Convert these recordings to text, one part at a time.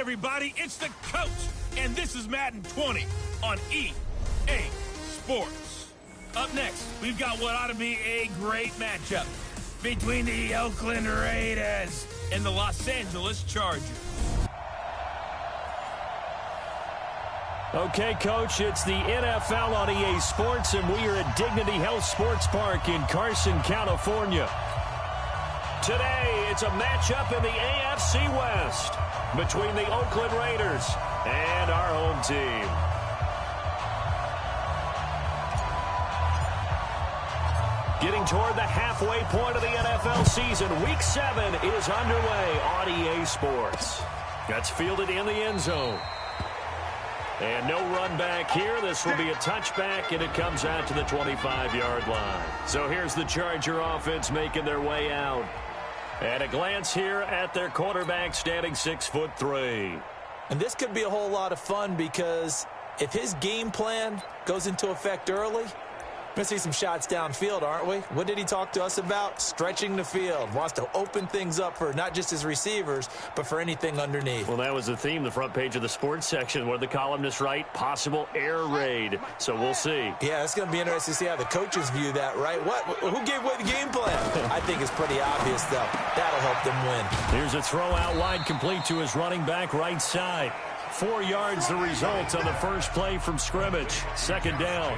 everybody, it's the coach, and this is Madden 20 on EA Sports. Up next, we've got what ought to be a great matchup between the Oakland Raiders and the Los Angeles Chargers. Okay, Coach, it's the NFL on EA Sports, and we are at Dignity Health Sports Park in Carson, California. Today, it's a matchup in the AFC West between the Oakland Raiders and our home team. Getting toward the halfway point of the NFL season, Week 7 is underway on EA Sports. That's fielded in the end zone. And no run back here. This will be a touchback, and it comes out to the 25-yard line. So here's the Charger offense making their way out. And a glance here at their quarterback, standing 6'3". And this could be a whole lot of fun because if his game plan goes into effect early, we're going to see some shots downfield, aren't we? What did he talk to us about? Stretching the field. Wants to open things up for not just his receivers, but for anything underneath. Well, that was the theme, the front page of the sports section, where the columnists write, possible air raid. So we'll see. Yeah, it's going to be interesting to see how the coaches view that, right? Who gave away the game plan? I think it's pretty obvious, though. That'll help them win. Here's a throw out wide, complete to his running back right side. 4 yards the result on the first play from scrimmage. Second down.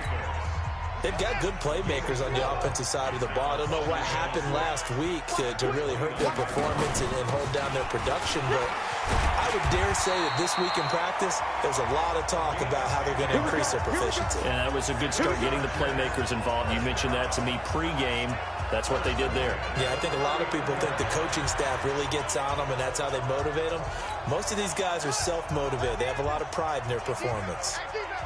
They've got good playmakers on the offensive side of the ball. I don't know what happened last week to really hurt their performance and hold down their production, but I would dare say that this week in practice, there's a lot of talk about how they're going to increase their proficiency. Yeah, that was a good start getting the playmakers involved. You mentioned that to me pregame. That's what they did there. Yeah, I think a lot of people think the coaching staff really gets on them, and that's how they motivate them. Most of these guys are self-motivated. They have a lot of pride in their performance.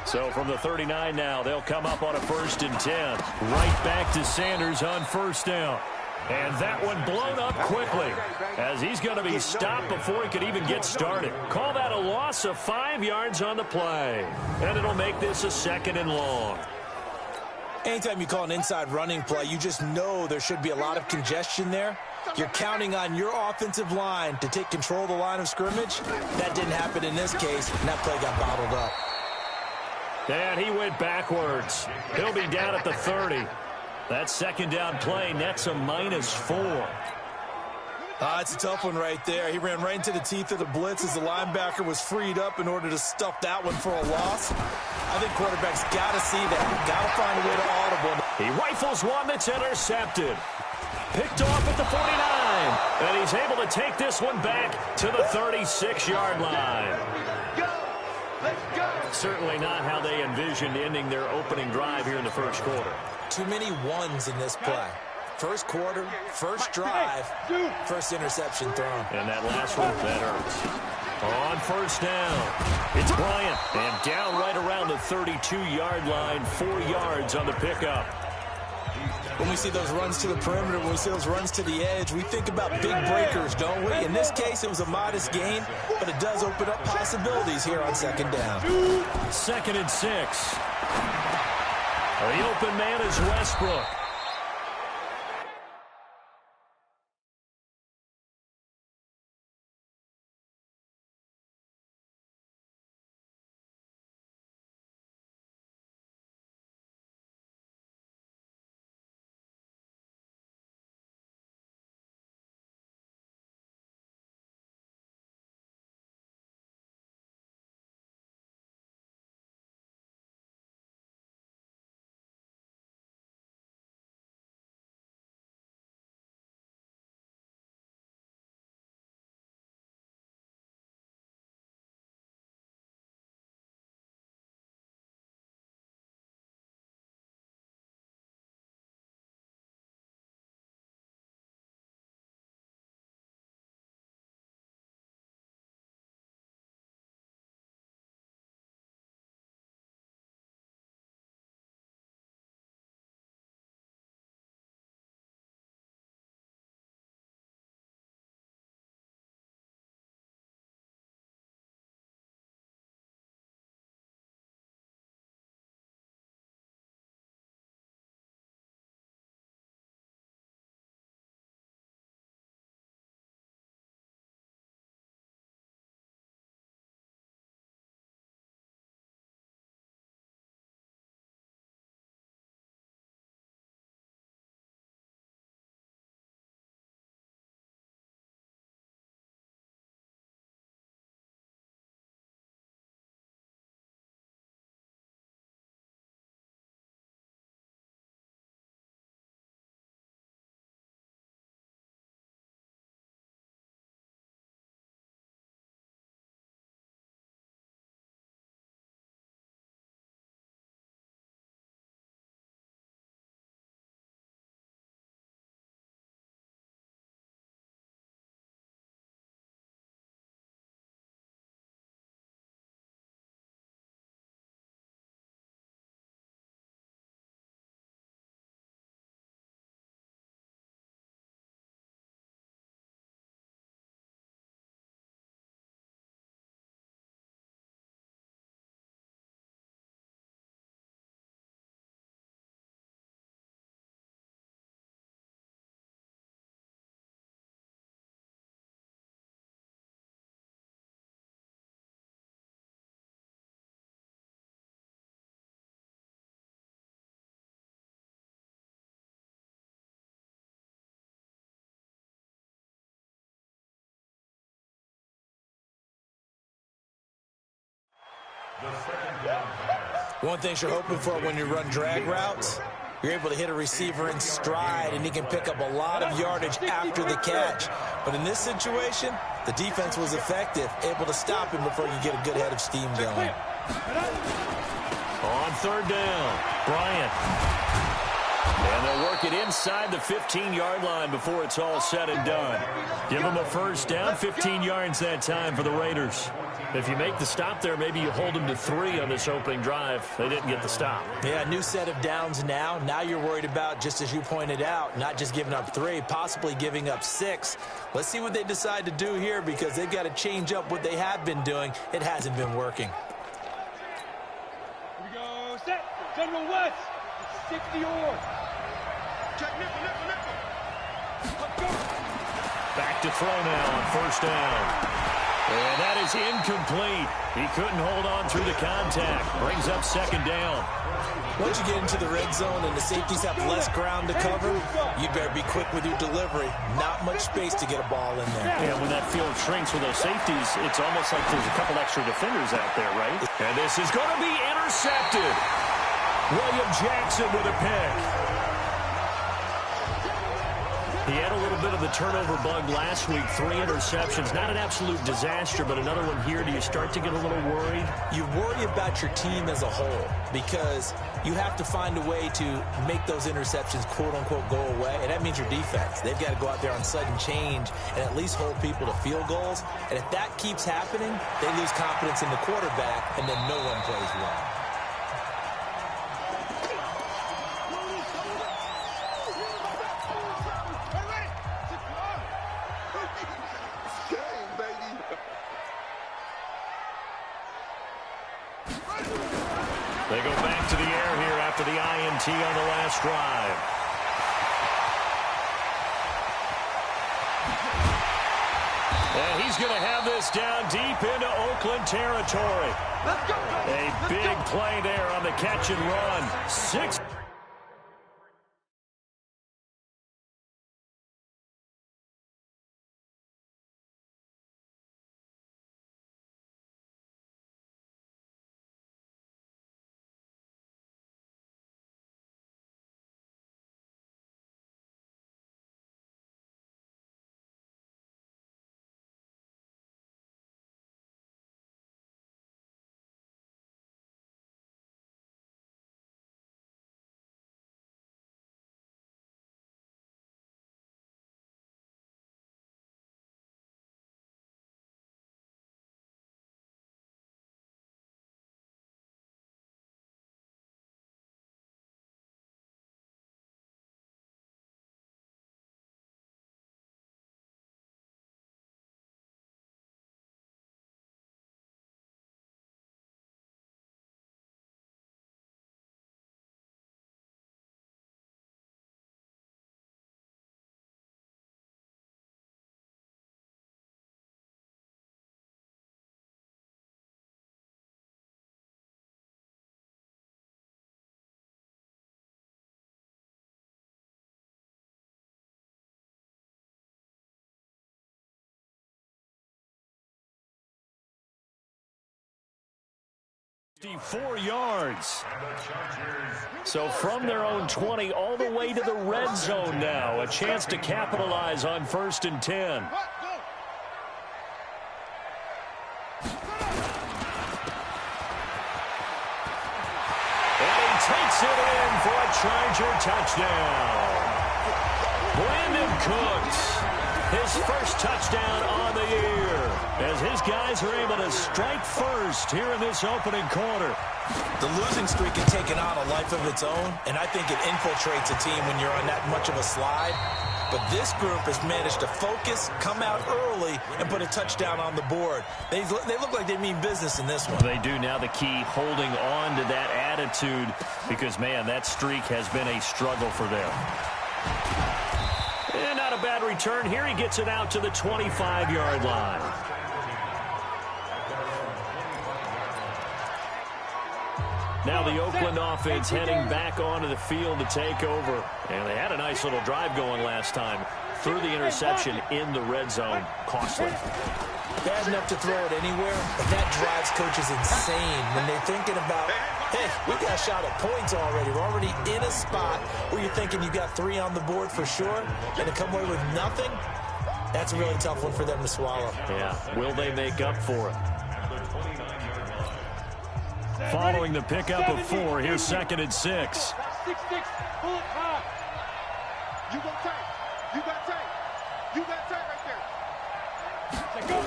So from the 39 now, they'll come up on a 1st and 10. Right back to Sanders on first down. And that one blown up quickly as he's going to be stopped before he could even get started. Call that a loss of 5 yards on the play. And it'll make this a 2nd and long. Anytime you call an inside running play, you just know there should be a lot of congestion there. You're counting on your offensive line to take control of the line of scrimmage. That didn't happen in this case, and that play got bottled up. And he went backwards. He'll be down at the 30. That second down play nets a -4. It's a tough one right there. He ran right into the teeth of the blitz as the linebacker was freed up in order to stuff that one for a loss. I think quarterbacks got to see that. Got to find a way to audible. He rifles one that's intercepted. Picked off at the 49. And he's able to take this one back to the 36-yard line. Certainly not how they envisioned ending their opening drive here in the first quarter. Too many ones in this play. First quarter, first drive, first interception thrown. And that last one, that hurts. On first down, it's Bryant. And down right around the 32-yard line, 4 yards on the pickup. When we see those runs to the perimeter, when we see those runs to the edge, we think about big breakers, don't we? In this case, it was a modest gain, but it does open up possibilities here on second down. 2nd and 6. The open man is Westbrook. One thing you're hoping for when you run drag routes, you're able to hit a receiver in stride, and he can pick up a lot of yardage after the catch. But in this situation, the defense was effective, able to stop him before you get a good head of steam going. On third down, Bryant. And they'll work it inside the 15-yard line before it's all said and done. Give them a first down, 15 yards that time for the Raiders. If you make the stop there, maybe you hold them to 3 on this opening drive. They didn't get the stop. Yeah, new set of downs now. Now you're worried about, just as you pointed out, not just giving up 3, possibly giving up 6. Let's see what they decide to do here, because they've got to change up what they have been doing. It hasn't been working. Here we go, set. General West, 60 yards. Check nickel. Let's go. Back to throw now on first down. And that is incomplete. He couldn't hold on through the contact. Brings up second down. Once you get into the red zone and the safeties have less ground to cover, you better be quick with your delivery. Not much space to get a ball in there. Yeah, when that field shrinks with those safeties, it's almost like there's a couple extra defenders out there, right? And this is going to be intercepted. William Jackson with a pick. He had a little bit of the turnover bug last week, 3 interceptions. Not an absolute disaster, but another one here. Do you start to get a little worried? You worry about your team as a whole, because you have to find a way to make those interceptions, quote-unquote, go away, and that means your defense. They've got to go out there on sudden change and at least hold people to field goals. And if that keeps happening, they lose confidence in the quarterback, and then no one plays well. They go back to the air here after the INT on the last drive. And he's going to have this down deep into Oakland territory. A big play there on the catch and run. 6. ...4 yards. So from their own 20 all the way to the red zone now. A chance to capitalize on 1st and 10. And he takes it in for a Charger touchdown. Brandon Cooks, his first touchdown on the year, as his guys are able to strike first here in this opening quarter. The losing streak has taken on a life of its own, and I think it infiltrates a team when you're on that much of a slide. But this group has managed to focus, come out early, and put a touchdown on the board. They look like they mean business in this one. They do. Now the key, holding on to that attitude, because, man, that streak has been a struggle for them. And not a bad return here. He gets it out to the 25-yard line. Now the Oakland offense heading back onto the field to take over. And they had a nice little drive going last time. Threw the interception in the red zone. Costly. Bad enough to throw it anywhere, but that drive drives coach is insane when they're thinking about, hey, we got a shot at points already. We're already in a spot where you're thinking you got 3 on the board for sure, and to come away with nothing, that's a really tough one for them to swallow. Yeah, will they make up for it? Following the pickup of 4, here's 2nd and 6. 6-6, pull it high. You got tight. You got tight. You got tight right there. Go.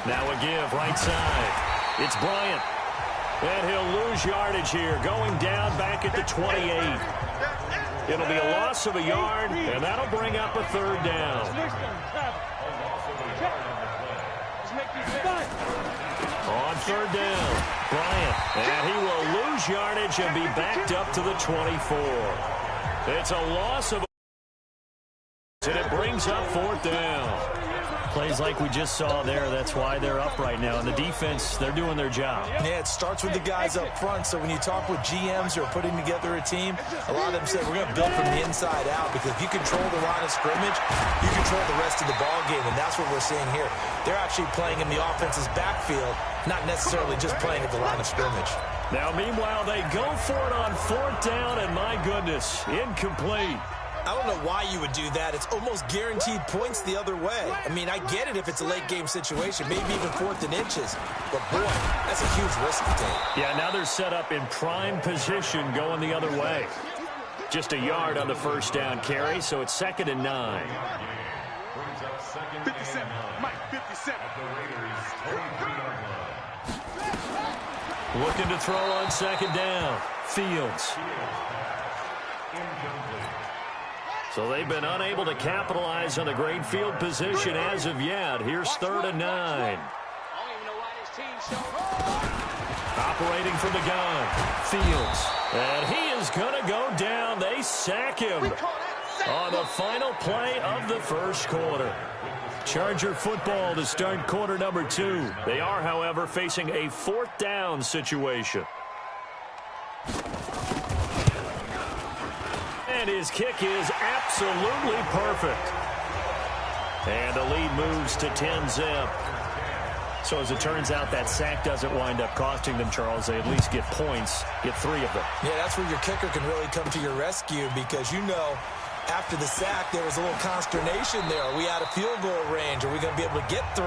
Now a give, right side. It's Bryant. And he'll lose yardage here, going down back at the 28. It'll be a loss of a yard, and that'll bring up a 3rd down. On 3rd down, Bryant. And he will lose yardage and be backed up to the 24. It's a loss of a... And it brings up 4th down. Plays like we just saw there. That's why they're up right now. And the defense, they're doing their job. Yeah, it starts with the guys up front. So when you talk with GMs who are putting together a team, a lot of them say we're going to build from the inside out, because if you control the line of scrimmage, you control the rest of the ball game, and that's what we're seeing here. They're actually playing in the offense's backfield, not necessarily just playing at the line of scrimmage. Now, meanwhile, they go for it on 4th down, and my goodness, incomplete. I don't know why you would do that. It's almost guaranteed points the other way. I mean, I get it if it's a late game situation, maybe even 4th and inches. But, boy, that's a huge risk to take. Yeah, now they're set up in prime position going the other way. Just a yard on the 1st down carry, so it's 2nd and 9. 57, Mike, 57. Looking to throw on 2nd down. Fields. So they've been unable to capitalize on the great field position as of yet. Here's 3rd and 9. Operating from the gun. Fields. And he is going to go down. They sack him on the final play of the 1st quarter. Charger football to start quarter number 2. They are, however, facing a 4th down situation. And his kick is absolutely perfect. And the lead moves to 10-zip. So as it turns out, that sack doesn't wind up costing them, Charles. They at least get points, get 3 of them. Yeah, that's where your kicker can really come to your rescue, because, you know, after the sack, there was a little consternation there. Are we out of field goal range? Are we going to be able to get 3?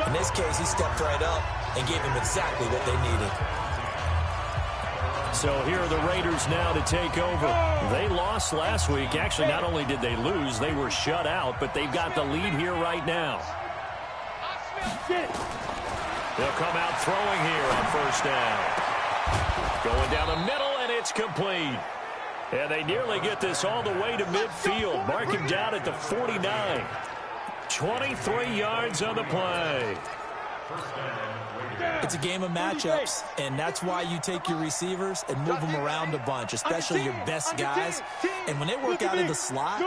In this case, he stepped right up and gave them exactly what they needed. So here are the Raiders now to take over. They lost last week. Actually, not only did they lose, they were shut out, but they've got the lead here right now. They'll come out throwing here on 1st down. Going down the middle, and it's complete. And they nearly get this all the way to midfield. Mark him down at the 49. 23 yards on the play. It's a game of matchups, and that's why you take your receivers and move them around a bunch, especially your best guys. And when they work out of the slot,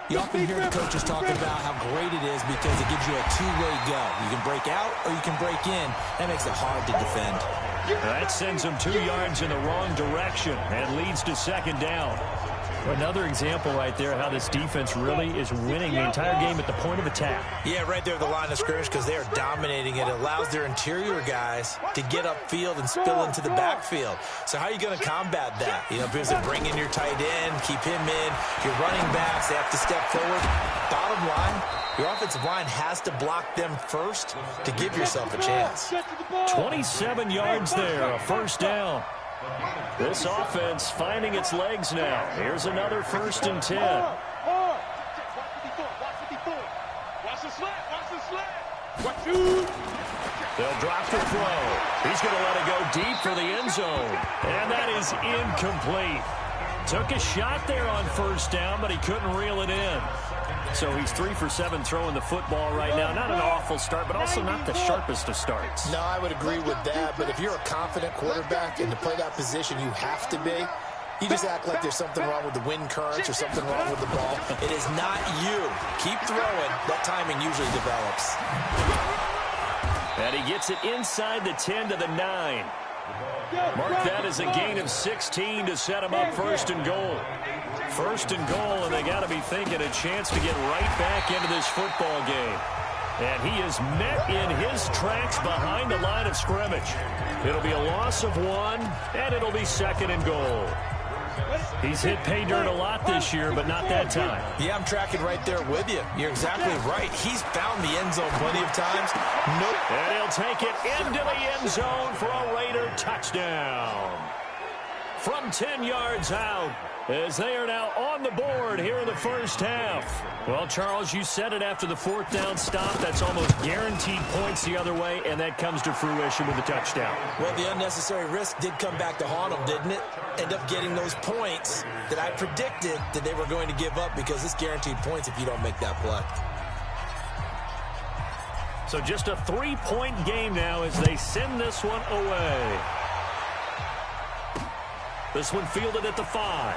you often hear the coaches talking about how great it is because it gives you a 2-way go. You can break out or you can break in. That makes it hard to defend. That sends them 2 yards in the wrong direction and leads to 2nd down. Another example right there how this defense really is winning the entire game at the point of attack. Yeah, right there at the line of scrimmage, because they are dominating it. It allows their interior guys to get upfield and spill into the backfield. So how are you going to combat that? You know, because they bring in your tight end, keep him in. Your running backs, they have to step forward. Bottom line, your offensive line has to block them first to give yourself a chance. 27 yards there, a 1st down. This offense finding its legs now. Here's another 1st and 10. Watch the slant. Watch the slant. They'll drop the throw. He's going to let it go deep for the end zone. And that is incomplete. Took a shot there on 1st down, but he couldn't reel it in. So he's 3 for 7 throwing the football right now. Not an awful start, but also not the sharpest of starts. No, I would agree with that. But if you're a confident quarterback and to play that position you have to be, you just act like there's something wrong with the wind currents or something wrong with the ball. It is not you. Keep throwing. That timing usually develops. And he gets it inside the 10 to the 9. Mark that as a gain of 16 to set him up 1st and goal. 1st and goal, and they got to be thinking a chance to get right back into this football game. And he is met in his tracks behind the line of scrimmage. It'll be a loss of 1, and it'll be second and goal. He's hit pay dirt a lot this year, but not that time. Yeah, I'm tracking right there with you. You're exactly right. He's found the end zone plenty of times. Nope. And he'll take it into the end zone for a Raider touchdown. From 10 yards out, as they are now on the board here in the first half. Well, Charles, you said it after the 4th down stop. That's almost guaranteed points the other way, and that comes to fruition with a touchdown. Well, the unnecessary risk did come back to haunt them, didn't it? End up getting those points that I predicted that they were going to give up, because it's guaranteed points if you don't make that play. So just a 3-point game now as they send this one away. This one fielded at the 5.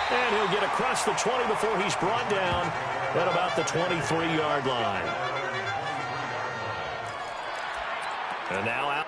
And he'll get across the 20 before he's brought down at about the 23-yard line. And now out.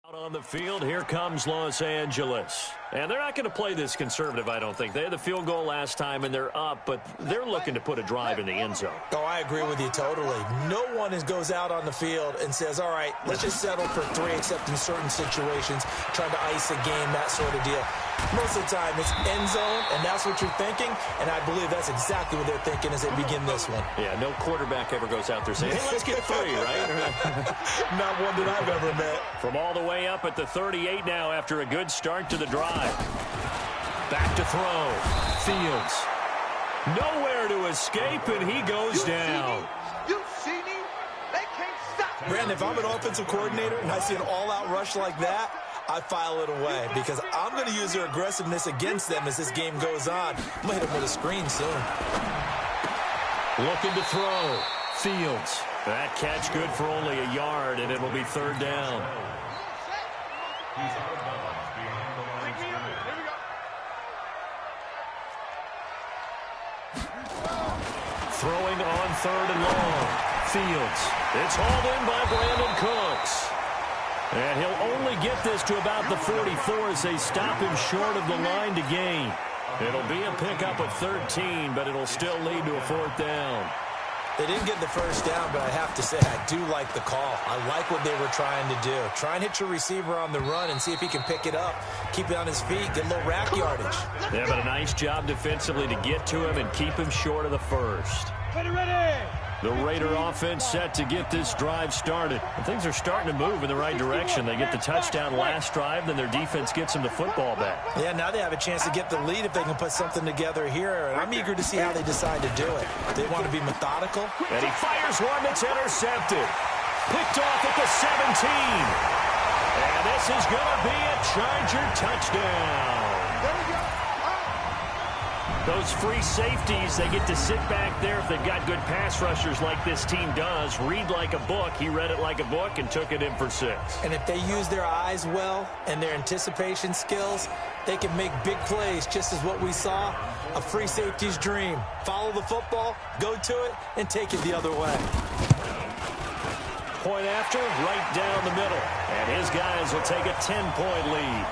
Out on the field, here comes Los Angeles. And they're not going to play this conservative, I don't think. They had the field goal last time, and they're up, but they're looking to put a drive in the end zone. Oh, I agree with you totally. No one goes out on the field and says, all right, let's just settle for 3, except in certain situations, trying to ice a game, that sort of deal. Most of the time, it's end zone, and that's what you're thinking, and I believe that's exactly what they're thinking as they begin this one. Yeah, no quarterback ever goes out there saying, hey, let's get 3, right? Not one that I've ever met. From all the way up at the 38 now after a good start to the drive. Back to throw. Fields. Nowhere to escape, and he goes down. You see me? They can't stop me. Brandon, if I'm an offensive coordinator and I see an all-out rush like that, I file it away because I'm going to use their aggressiveness against them as this game goes on. I'm going to hit them with a screen soon. Looking to throw. Fields. That catch good for only a yard, and it'll be 3rd down. Throwing on 3rd and long. Fields. It's hauled in by Brandon Cooks. And he'll only get this to about the 44 as they stop him short of the line to gain. It'll be a pickup of 13, but it'll still lead to a 4th down. They didn't get the first down, but I have to say I do like the call. I like what they were trying to do. Try and hit your receiver on the run and see if he can pick it up, keep it on his feet, get a little rack yardage. Yeah, but a nice job defensively to get to him and keep him short of the first. Ready. The Raider offense set to get this drive started. And things are starting to move in the right direction. They get the touchdown last drive, then their defense gets them the football back. Yeah, now they have a chance to get the lead if they can put something together here. And I'm eager to see how they decide to do it. They want to be methodical. And he fires one that's intercepted. Picked off at the 17. And this is going to be a Charger touchdown. Those free safeties, they get to sit back there if they've got good pass rushers like this team does. Read like a book. He read it like a book and took it in for 6. And if they use their eyes well and their anticipation skills, they can make big plays, just as what we saw, a free safety's dream. Follow the football, go to it, and take it the other way. Point after, right down the middle. And his guys will take a 10-point lead.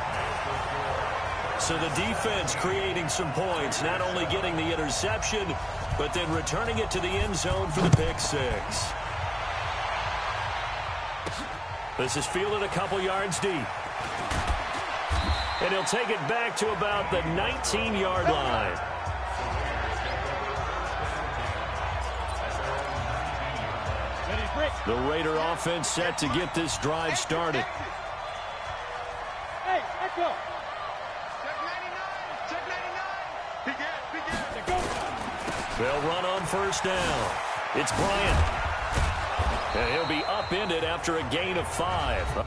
So the defense creating some points, not only getting the interception, but then returning it to the end zone for the pick 6. This is fielded a couple yards deep. And he'll take it back to about the 19-yard line. The Raider offense set to get this drive started. Hey, echo. Check 99. They'll run on 1st down. It's Bryant. And he'll be upended after a gain of 5.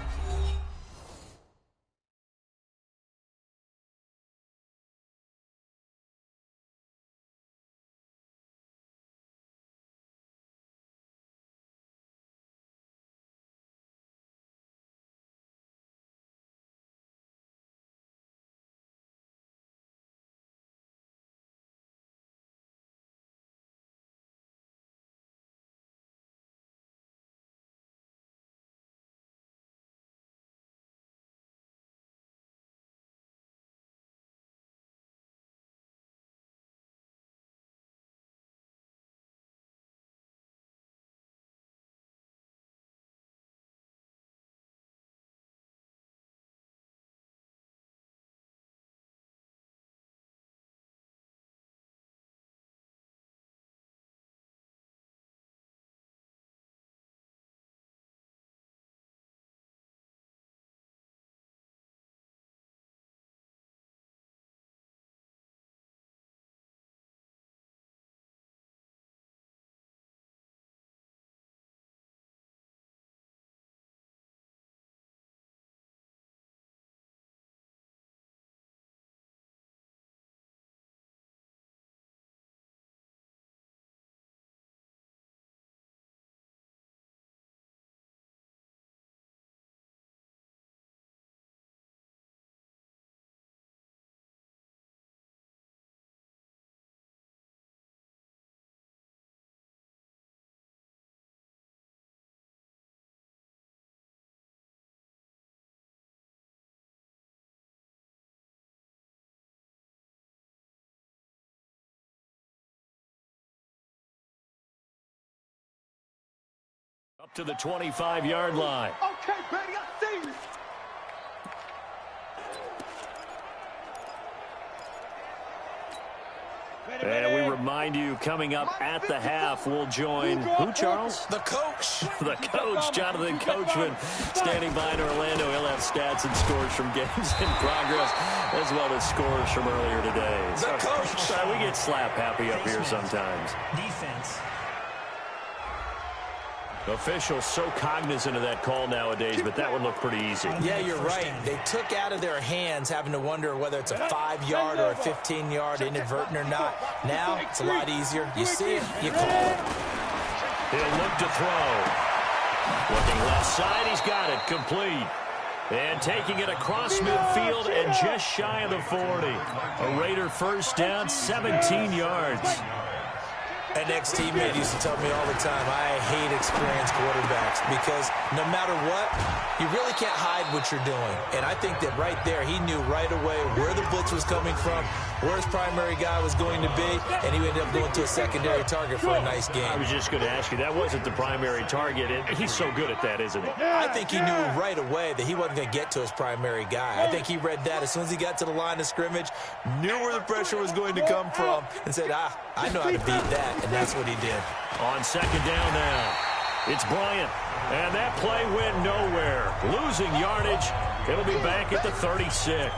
To the 25-yard line. Okay, baby, I see you. And we remind you, coming up at the half, we'll join who, Charles? The coach. The coach, Jonathan Coachman, standing by in Orlando. He'll have stats and scores from games in progress, as well as scores from earlier today. The coach. Sorry, we get slap happy up here sometimes. Defense. Officials so cognizant of that call nowadays, but that one looked pretty easy. Yeah, you're right. They took out of their hands having to wonder whether it's a 5-yard or a 15-yard, inadvertent or not. Now, it's a lot easier. You see it, you call it. He'll look to throw. Looking left side, he's got it, complete. And taking it across midfield and just shy of the 40. A Raider first down, 17 yards. An ex-teammate used to tell me all the time, I hate experienced quarterbacks because no matter what, you really can't hide what you're doing. And I think that right there, he knew right away where the blitz was coming from, where his primary guy was going to be, and he ended up going to a secondary target for a nice game. I was just going to ask you, that wasn't the primary target. He's so good at that, isn't he? I think he knew right away that he wasn't going to get to his primary guy. I think he read that as soon as he got to the line of scrimmage, knew where the pressure was going to come from, and said, I know how to beat that. And that's what he did. On second down now, it's Bryant. And that play went nowhere. Losing yardage. It'll be back at the 36.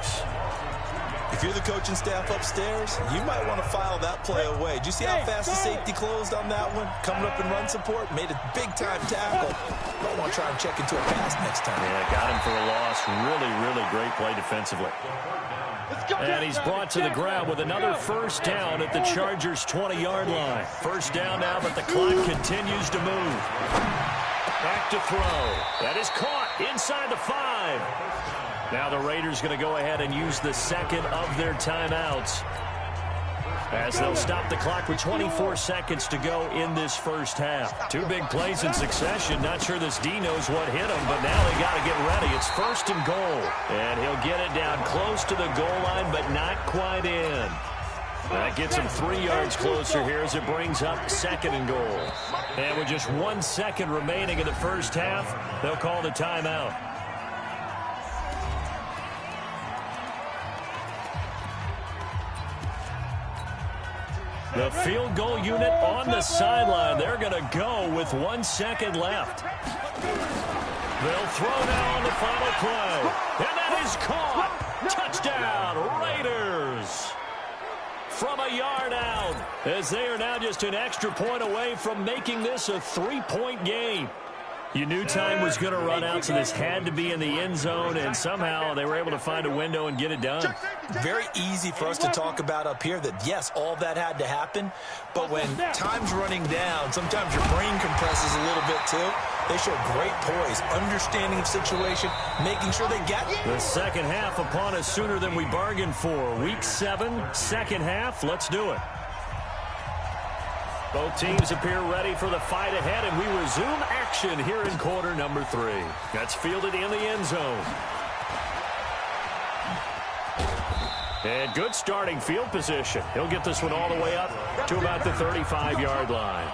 If you're the coaching staff upstairs, you might want to file that play away. Did you see how fast the safety closed on that one? Coming up in run support, made a big-time tackle. Might want to try and check into a pass next time. Yeah, got him for a loss. Really, really great play defensively. And he's brought to the ground with another first down at the Chargers' 20-yard line. First down now, but the clock continues to move. Back to throw. That is caught inside the 5. Now the Raiders going to go ahead and use the second of their timeouts, as they'll stop the clock with 24 seconds to go in this first half. Two big plays in succession. Not sure this D knows what hit him, but now they got to get ready. It's first and goal. And he'll get it down close to the goal line, but not quite in. That gets him 3 yards closer here as it brings up second and goal. And with just 1 second remaining in the first half, they'll call the timeout. The field goal unit on the sideline. They're going to go with 1 second left. They'll throw now on the final play. And that is caught. Touchdown, Raiders. From a yard out, as they are now just an extra point away from making this a 3-point game. You knew time was going to run out, so this had to be in the end zone, and somehow they were able to find a window and get it done. Very easy for us to talk about up here that, yes, all that had to happen, but when time's running down, sometimes your brain compresses a little bit too. They show great poise, understanding of situation, making sure they get it. The second half upon us sooner than we bargained for. Week 7, second half. Let's do it. Both teams appear ready for the fight ahead, and we resume action here in quarter number 3. That's fielded in the end zone. And good starting field position. He'll get this one all the way up to about the 35-yard line.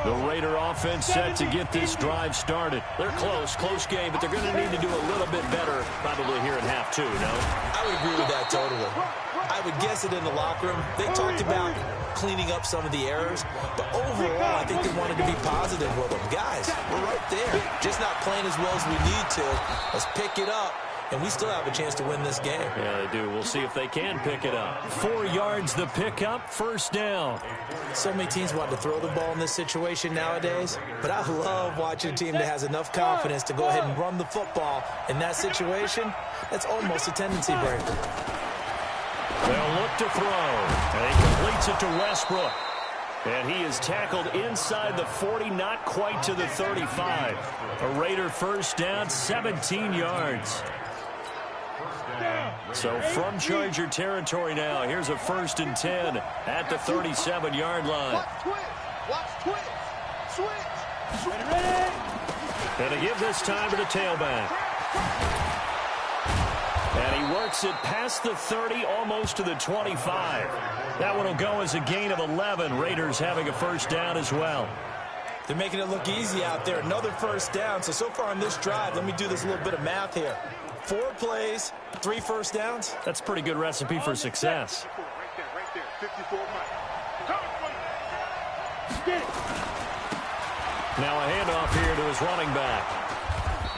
The Raider offense set to get this drive started. They're close game, but they're going to need to do a little bit better probably here in half 2, no? I would agree with that totally. I would guess it in the locker room. They talked about cleaning up some of the errors, but overall, I think they wanted to be positive with them. Guys, we're right there. Just not playing as well as we need to. Let's pick it up. And we still have a chance to win this game. Yeah, they do. We'll see if they can pick it up. 4 yards the pickup, first down. So many teams want to throw the ball in this situation nowadays, but I love watching a team that has enough confidence to go ahead and run the football. In that situation, that's almost a tendency breaker. They'll look to throw, and he completes it to Westbrook. And he is tackled inside the 40, not quite to the 35. A Raider first down, 17 yards. So from Charger territory now, here's a 1st and 10 at the 37-yard line. Watch twitch. Switch. And to give this time to the tailback. And he works it past the 30, almost to the 25. That one will go as a gain of 11. Raiders having a first down as well. They're making it look easy out there. Another first down. So far on this drive, let me do this little bit of math here. 4 plays, 3 first downs. That's a pretty good recipe for success. Right there. 54 Now a handoff here to his running back.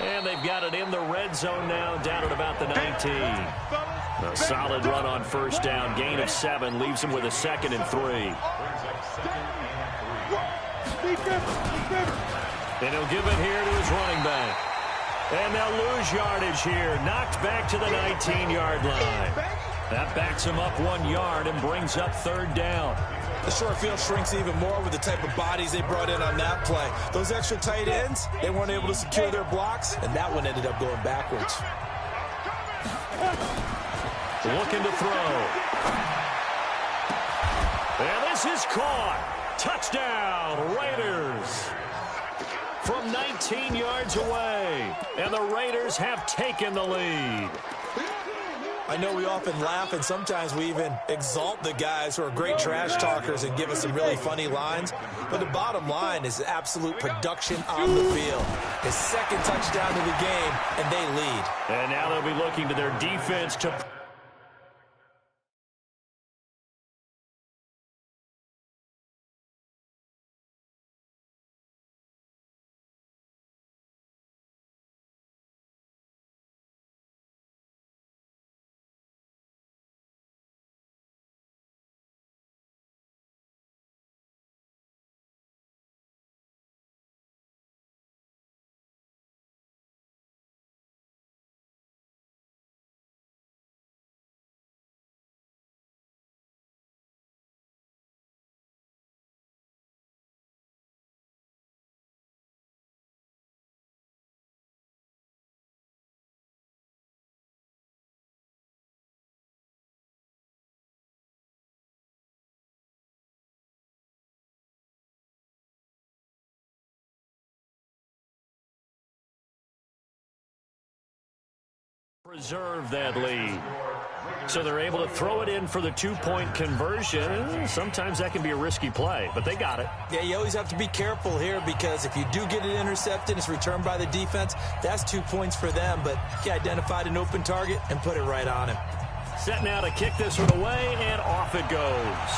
And they've got it in the red zone now, down at about the 19. A solid run on first down. Gain of 7 leaves him with a 2nd and 3. And he'll give it here to his running back. And they'll lose yardage here. Knocked back to the 19-yard line. That backs him up 1 yard and brings up 3rd down. The short field shrinks even more with the type of bodies they brought in on that play. Those extra tight ends, they weren't able to secure their blocks, and that one ended up going backwards. Looking to throw. And this is caught. Touchdown, Raiders. From 19 yards away. And the Raiders have taken the lead. I know we often laugh, and sometimes we even exalt the guys who are great trash talkers and give us some really funny lines. But the bottom line is absolute production on the field. His 2nd touchdown of the game, and they lead. And now they'll be looking to their defense to preserve that lead. So they're able to throw it in for the 2-point conversion. Sometimes that can be a risky play, but they got it. Yeah, you always have to be careful here because if you do get it intercepted, it's returned by the defense. That's 2 points for them, but he identified an open target and put it right on him. Set now to kick this one away, and off it goes.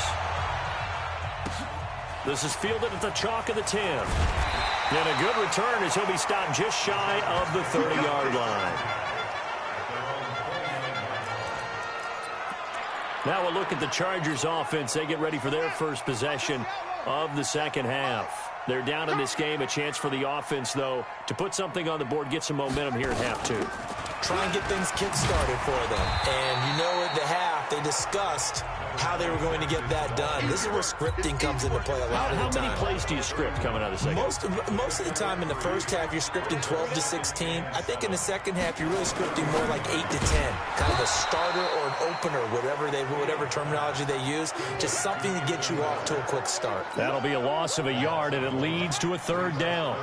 This is fielded at the chalk of the 10. And a good return as he'll be stopped just shy of the 30-yard line. Now we'll look at the Chargers offense. They get ready for their first possession of the second half. They're down in this game. A chance for the offense, though, to put something on the board, get some momentum here at half 2. Try and get things kick-started for them. And you know at the half, they discussed how they were going to get that done. This is where scripting comes into play a lot of the time. How many plays do you script coming out of the second half? Most of the time in the first half, you're scripting 12 to 16. I think in the second half, you're really scripting more like 8 to 10. Kind of a starter or an opener, whatever terminology they use. Just something to get you off to a quick start. That'll be a loss of a yard, and it leads to a 3rd down.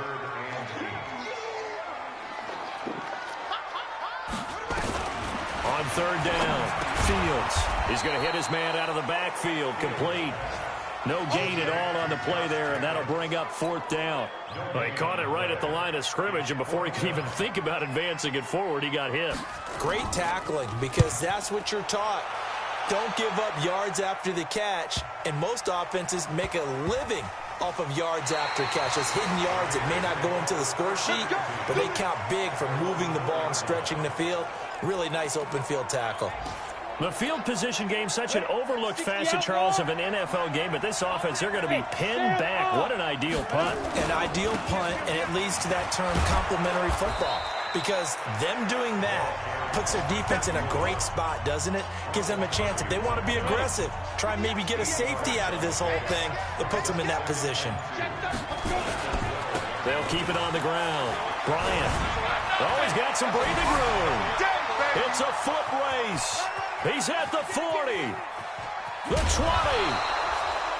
On 3rd down, Fields is going to hit his man out of the backfield, complete. No gain at all on the play there, and that'll bring up 4th down. Well, he caught it right at the line of scrimmage, and before he could even think about advancing it forward, he got hit. Great tackling, because that's what you're taught. Don't give up yards after the catch, and most offenses make a living off of yards after catch. Those hidden yards that may not go into the score sheet, but they count big for moving the ball and stretching the field. Really nice open field tackle. The field position game, such an overlooked facet, Charles, of an NFL game, but this offense, they're going to be pinned back. What an ideal punt. An ideal punt, and it leads to that term complementary football, because them doing that puts their defense in a great spot, doesn't it? Gives them a chance. If they want to be aggressive, try and maybe get a safety out of this whole thing, it puts them in that position. They'll keep it on the ground. Bryant. Oh, he's got some breathing room. It's a foot race. He's at the 40, the 20,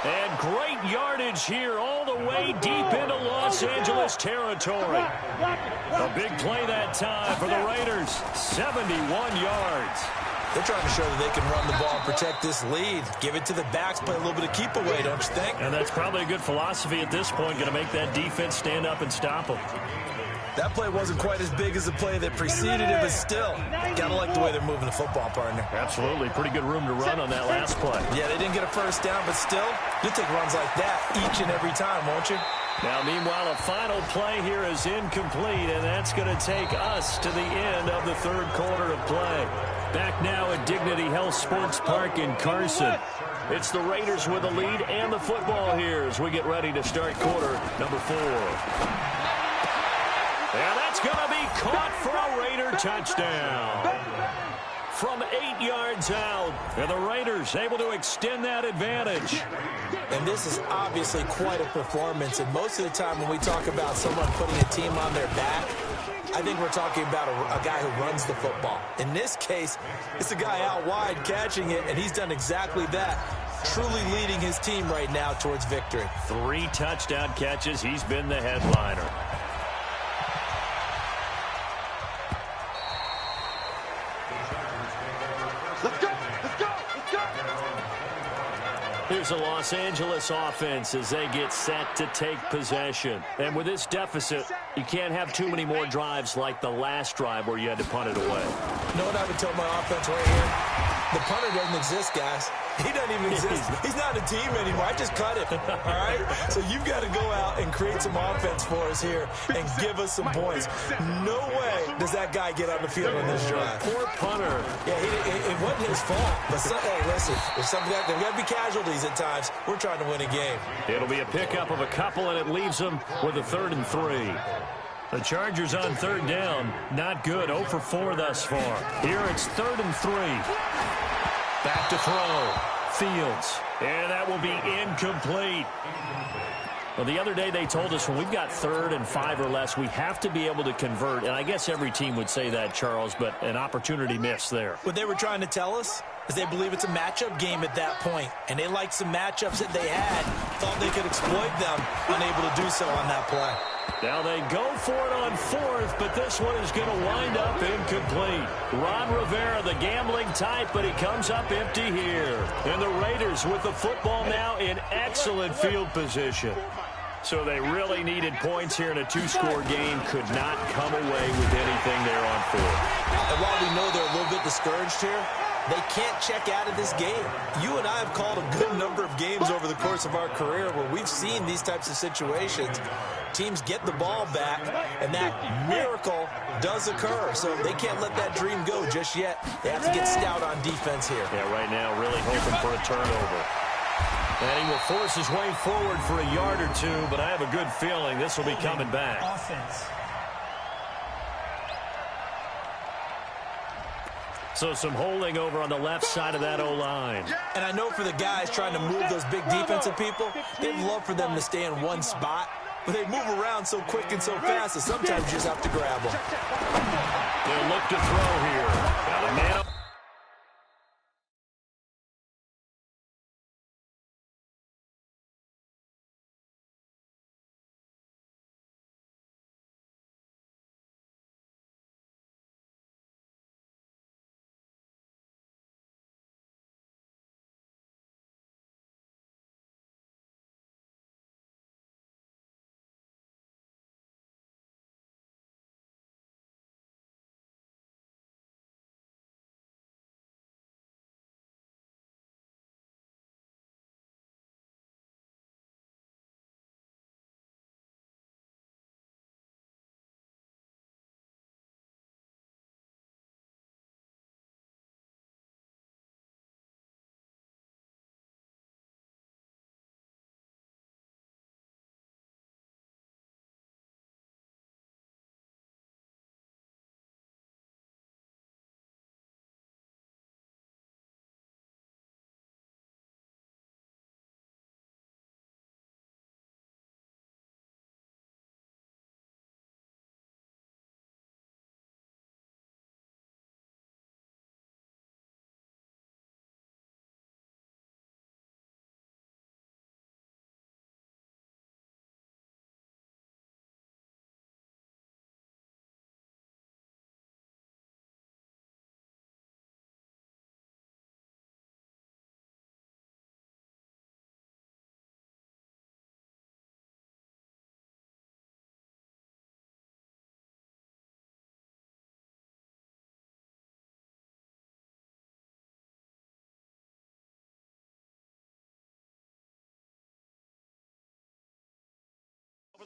And great yardage here all the way deep into Los Angeles territory. A big play that time for the Raiders, 71 yards. They're trying to show that they can run the ball and protect this lead. Give it to the backs, play a little bit of keep away, don't you think? And that's probably a good philosophy at this point, going to make that defense stand up and stop them. That play wasn't quite as big as the play that preceded it, but still, gotta like the way they're moving the football, partner. Absolutely. Pretty good room to run on that last play. Yeah, they didn't get a first down, but still, you'll take runs like that each and every time, won't you? Now, meanwhile, a final play here is incomplete, and that's going to take us to the end of the third quarter of play. Back now at Dignity Health Sports Park in Carson. It's the Raiders with the lead and the football here as we get ready to start quarter number 4. And that's going to be caught for a Raider touchdown. From 8 yards out, and the Raiders able to extend that advantage. And this is obviously quite a performance, and most of the time when we talk about someone putting a team on their back, I think we're talking about a guy who runs the football. In this case, it's a guy out wide catching it, and he's done exactly that, truly leading his team right now towards victory. 3 touchdown catches. He's been the headliner. Let's go! Let's go! Let's go! Here's the Los Angeles offense as they get set to take possession. And with this deficit, you can't have too many more drives like the last drive where you had to punt it away. You know what I would tell my offense right here? The punter doesn't exist, guys. He doesn't even exist. He's not a team anymore. I just cut him, all right? So you've got to go out and create some offense for us here and give us some points. No way does that guy get on the field on this drive. Poor punter. Yeah, it wasn't his fault. But, hey, listen, there's got to be casualties at times. We're trying to win a game. It'll be a pickup of a couple, and it leaves them with a 3rd and 3. The Chargers on 3rd down. Not good. 0 for 4 thus far. Here it's 3rd and 3. Back to throw. Fields. And that will be incomplete. Well, the other day they told us when we've got 3rd and 5 or less, we have to be able to convert. And I guess every team would say that, Charles, but an opportunity missed there. What they were trying to tell us is they believe it's a matchup game at that point. And they liked some matchups that they had, thought they could exploit them, unable to do so on that play. Now they go for it on 4th, but this one is going to wind up incomplete. Ron Rivera, the gambling type, but he comes up empty here. And the Raiders with the football now in excellent field position. So they really needed points here in a 2-score game. Could not come away with anything there on 4th. And while we know they're a little bit discouraged here, they can't check out of this game. You and I have called a good number of games over the course of our career where we've seen these types of situations. Teams get the ball back, and that miracle does occur. So they can't let that dream go just yet. They have to get stout on defense here. Yeah, right now really hoping for a turnover. And he will force his way forward for a yard or 2, but I have a good feeling this will be coming back. Offense. So some holding over on the left side of that O-line. And I know for the guys trying to move those big defensive people, they'd love for them to stay in one spot, but they move around so quick and so fast that sometimes you just have to grab them. They'll look to throw here. Got a man up.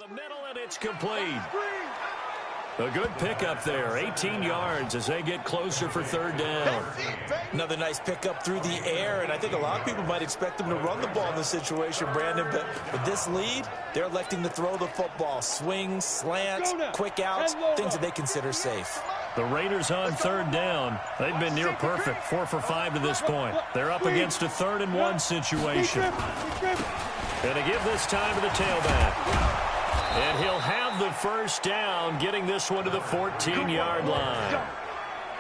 the middle, and it's complete. A good pickup there, 18 yards as they get closer for third down. Another nice pickup through the air, and I think a lot of people might expect them to run the ball in this situation, Brandon, but with this lead, they're electing to throw the football. Swings, slants, quick outs, things that they consider safe. The Raiders on third down. They've been near perfect, 4 for 5 to this point. They're up against a 3rd-and-1 situation. Gonna give this time to the tailback. And he'll have the first down, getting this one to the 14-yard line.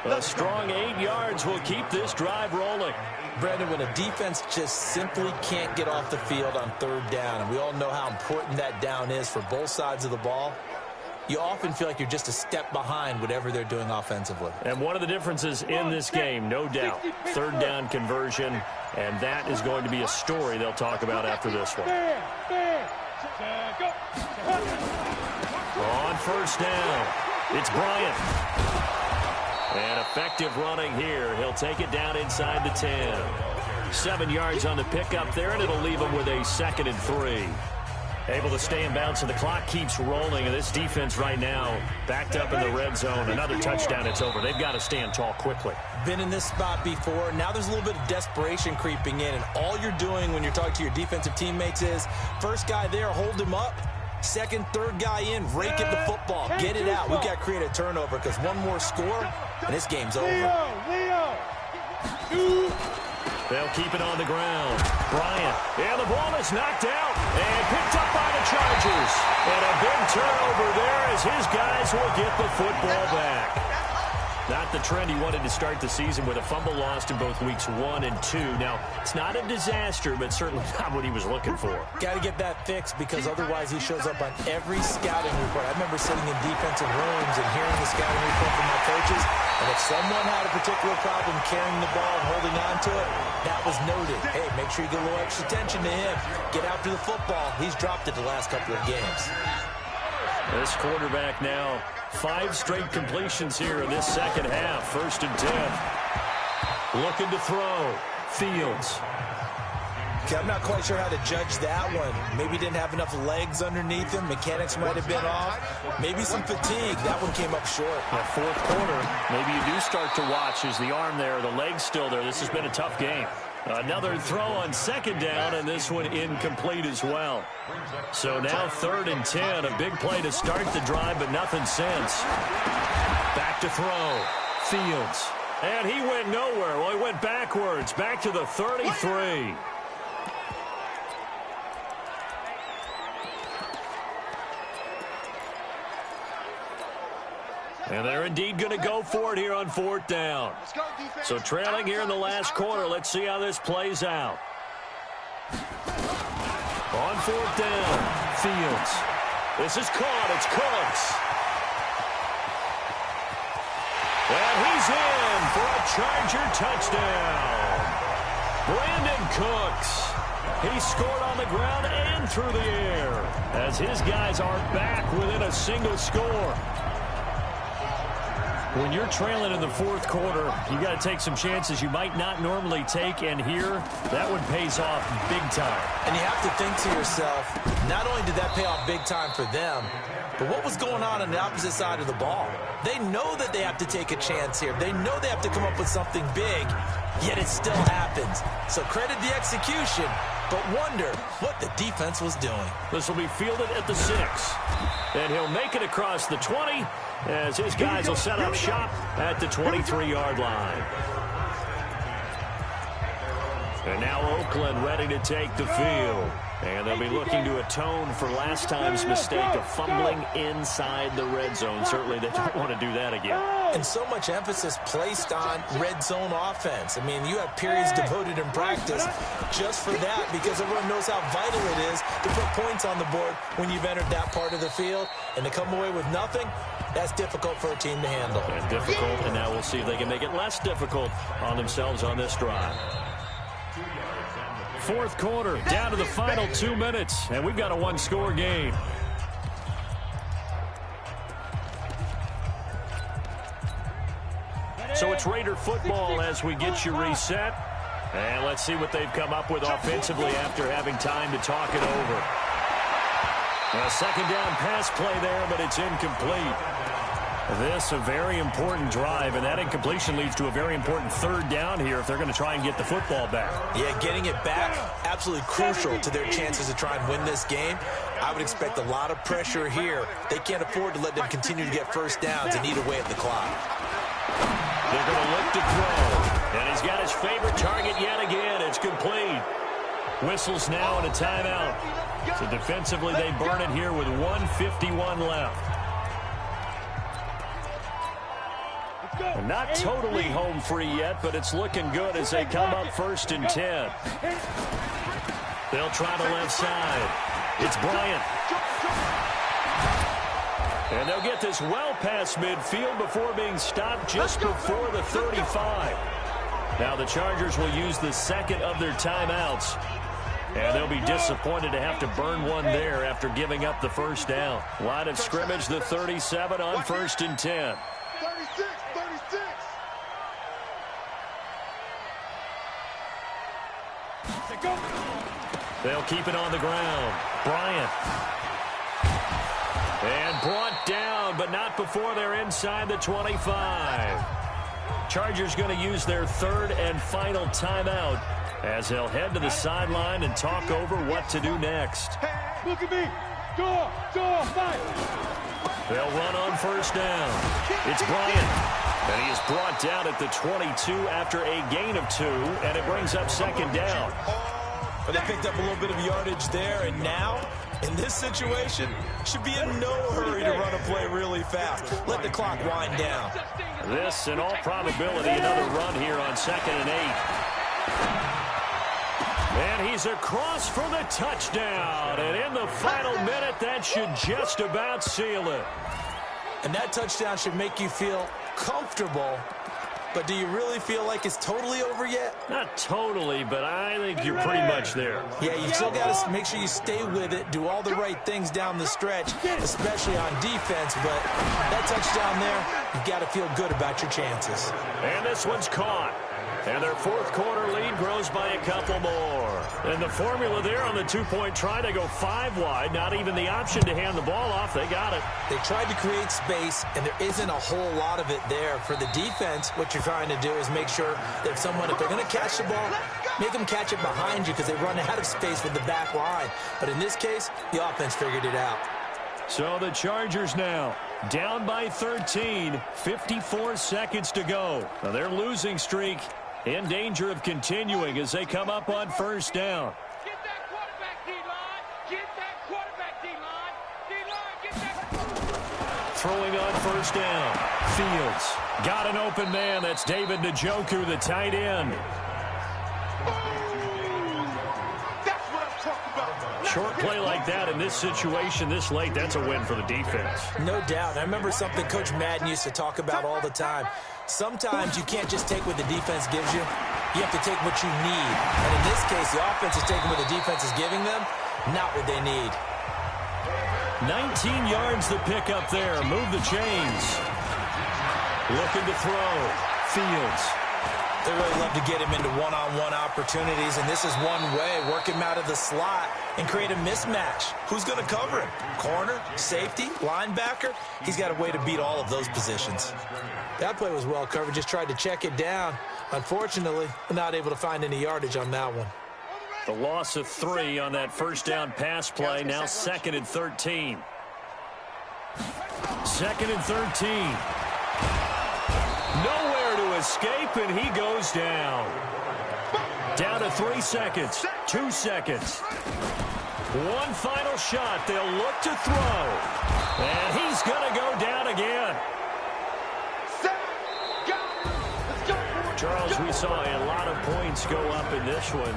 A strong 8 yards will keep this drive rolling. Brandon, when a defense just simply can't get off the field on third down, and we all know how important that down is for both sides of the ball, you often feel like you're just a step behind whatever they're doing offensively. And one of the differences in this game, no doubt, third down conversion, and that is going to be a story they'll talk about after this one. On first down, it's Bryant. And effective running here. He'll take it down inside the 10. 7 yards on the pickup there, and it'll leave him with a 2nd and 3. Able to stay in bounds, and the clock keeps rolling. And this defense right now backed up in the red zone. Another touchdown, it's over. They've got to stand tall quickly. Been in this spot before. Now there's a little bit of desperation creeping in, and all you're doing when you're talking to your defensive teammates is first guy there, hold him up. Second, third guy in, rake at the football. Get it out. We've got to create a turnover because one more score, and this game's over. They'll keep it on the ground. Bryant, and the ball is knocked out and picked up by the Chargers. And a big turnover there as his guys will get the football back. Not the trend he wanted to start the season with a fumble lost in both weeks 1 and 2. Now, it's not a disaster, but certainly not what he was looking for. Got to get that fixed because otherwise he shows up on every scouting report. I remember sitting in defensive rooms and hearing the scouting report from my coaches, and if someone had a particular problem carrying the ball and holding on to it, that was noted. Hey, make sure you get a little extra attention to him. Get after the football. He's dropped it the last couple of games. This quarterback now, 5 straight completions here in this second half. 1st and 10. Looking to throw. Fields. Okay, I'm not quite sure how to judge that one. Maybe didn't have enough legs underneath him. Mechanics might have been off. Maybe some fatigue. That one came up short. That 4th quarter, maybe you do start to watch. Is the arm there, the leg's still there. This has been a tough game. Another throw on 2nd down, and this one incomplete as well. So now 3rd and 10. A big play to start the drive, but nothing since. Back to throw. Fields. And he went nowhere. Well, he went backwards. Back to the 33. And they're indeed going to go for it here on 4th down. So trailing here in the last quarter. Let's see how this plays out. On 4th down, Fields. This is caught. It's Cooks. And he's in for a Charger touchdown. Brandon Cooks. He scored on the ground and through the air as his guys are back within a single score. When you're trailing in the 4th quarter, you got to take some chances you might not normally take, and here, that one pays off big time. And you have to think to yourself, not only did that pay off big time for them, but what was going on the opposite side of the ball? They know that they have to take a chance here. They know they have to come up with something big, yet it still happens. So credit the execution, but wonder what the defense was doing. This will be fielded at the 6. And he'll make it across the 20 as his guys will set up shop at the 23-yard line. And now Oakland ready to take the field. And they'll be looking to atone for last time's mistake of fumbling inside the red zone. Certainly they don't want to do that again. And so much emphasis placed on red zone offense. I mean, you have periods devoted in practice just for that because everyone knows how vital it is to put points on the board when you've entered that part of the field. And to come away with nothing, that's difficult for a team to handle. And difficult, and now we'll see if they can make it less difficult on themselves on this drive. 4th quarter, down to the final 2 minutes, and we've got a 1-score game. So it's Raider football as we get you reset. And let's see what they've come up with offensively after having time to talk it over. A second down pass play there, but it's incomplete. This a very important drive, and that incompletion leads to a very important third down here if they're going to try and get the football back. Yeah, getting it back, absolutely crucial to their chances to try and win this game. I would expect a lot of pressure here. They can't afford to let them continue to get first downs and eat away at the clock. They're going to look to throw, and he's got his favorite target yet again. It's complete. Whistles now and a timeout. So defensively, they burn it here with 1:51 left. And not totally home free yet, but it's looking good as they come up 1st and 10. They'll try the left side. It's Bryant. And they'll get this well past midfield before being stopped just before the 35. Now the Chargers will use the second of their timeouts. And they'll be disappointed to have to burn one there after giving up the first down. Line of scrimmage, the 37 on 1st and 10. 36. They'll keep it on the ground. Bryant. And brought down, but not before they're inside the 25. Chargers going to use their third and final timeout as they'll head to the sideline and talk over what to do next. Look at me. Door, fight. They'll run on first down. It's Bryant. And he is brought down at the 22 after a gain of 2, and it brings up second down. But they picked up a little bit of yardage there, and now, in this situation, should be in no hurry to run a play really fast. Let the clock wind down. This, in all probability, another run here on 2nd and 8. And he's across for the touchdown. And in the final minute, that should just about seal it. And that touchdown should make you feel comfortable. But do you really feel like it's totally over yet? Not totally, but I think you're pretty much there. Yeah, you still got to make sure you stay with it, do all the right things down the stretch, especially on defense. But that touchdown there, you've got to feel good about your chances. And this one's caught. And their fourth quarter lead grows by a couple more. And the formula there on the two-point try, they go 5 wide. Not even the option to hand the ball off. They got it. They tried to create space, and there isn't a whole lot of it there. For the defense, what you're trying to do is make sure that if they're going to catch the ball, make them catch it behind you because they run out of space with the back line. But in this case, the offense figured it out. So the Chargers now down by 13, 54 seconds to go. Now their losing streak in danger of continuing as they come up on first down. Get that quarterback, D-line. Get that quarterback, D-line. D-line, get that. Throwing on first down. Fields got an open man. That's David Njoku, the tight end. That's what I'm talking about. Short play like that in this situation this late, that's a win for the defense. No doubt. I remember something Coach Madden used to talk about all the time. Sometimes you can't just take what the defense gives you. You have to take what you need. And in this case, the offense is taking what the defense is giving them, not what they need. 19 yards the pick up there. Move the chains. Looking to throw. Fields. They really love to get him into one-on-one opportunities, and this is one way. Work him out of the slot and create a mismatch. Who's going to cover him? Corner, safety, linebacker? He's got a way to beat all of those positions. That play was well covered. Just tried to check it down. Unfortunately, not able to find any yardage on that one. The loss of 3 on that first down pass play. Now 2nd and 13. 2nd and 13. Nowhere to escape, and he goes down. Down to 3 seconds, 2 seconds. One final shot. They'll look to throw. And he's going to go down again. Charles, we saw a lot of points go up in this one.